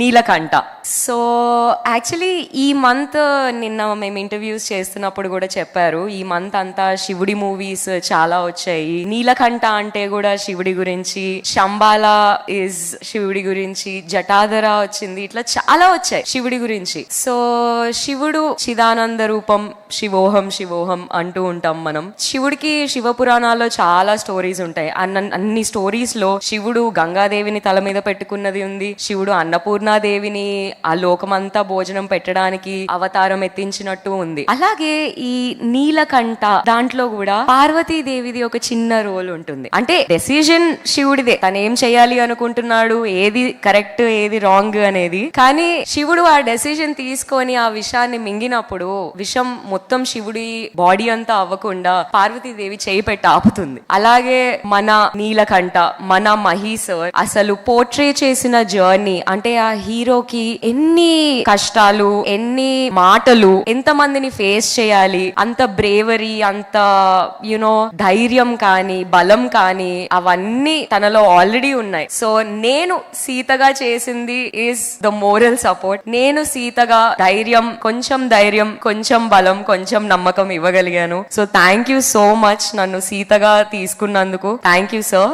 Neelakantha. So actually ఈ month నిన్న మేము ఇంటర్వ్యూస్ చేస్తున్నప్పుడు కూడా చెప్పారు, ఈ మంత్ అంతా శివుడి మూవీస్ చాలా వచ్చాయి. నీలకంఠ అంటే కూడా శివుడి గురించి, శంబాల ఇస్ శివుడి గురించి, జటాధర వచ్చింది, ఇట్లా చాలా వచ్చాయి శివుడి గురించి. సో శివుడు చిదానంద రూపం, శివోహం శివోహం అంటూ ఉంటాం మనం. శివుడికి శివపురాణాల్లో చాలా స్టోరీస్ ఉంటాయి. అన్ని స్టోరీస్ లో శివుడు గంగాదేవిని తల మీద పెట్టుకున్నది ఉంది, శివుడు అన్నపూర్ణాదేవిని ఆ లోకమంతా భోజనం పెట్టడానికి అవతారం ఎత్తించినట్టు ఉంది. అలాగే ఈ నీలకంఠ దాంట్లో కూడా పార్వతీదేవిది ఒక చిన్న రోల్ ఉంటుంది. అంటే డెసిజన్ శివుడిదే, తను ఏం చేయాలి అనుకుంటున్నాడు, ఏది కరెక్ట్ ఏది రాంగ్ అనేది. కానీ శివుడు ఆ డెసిజన్ తీసుకొని ఆ విషాన్ని మింగినప్పుడు విషం మొత్తం శివుడి బాడీ అంతా అవ్వకుండా పార్వతీదేవి చేయి పెట్టి ఆపుతుంది. అలాగే మన నీలకంఠ, మన మహి సర్ అసలు పోర్ట్రే చేసిన జర్నీ, అంటే ఆ హీరోకి ఎన్ని కష్టాలు, ఎన్ని మాటలు, ఎంత మందిని ఫేస్ చేయాలి, అంత బ్రేవరీ, అంత యునో ధైర్యం కానీ బలం కానీ అవన్నీ తనలో ఆల్రెడీ ఉన్నాయి. సో నేను సీతగా చేసింది ఈస్ ద మోరల్ సపోర్ట్. నేను సీతగా ధైర్యం, కొంచెం బలం, కొంచెం నమ్మకం ఇవ్వగలిగాను. So thank you so much నన్ను సీతగా తీసుకున్నందుకు. Thank you sir.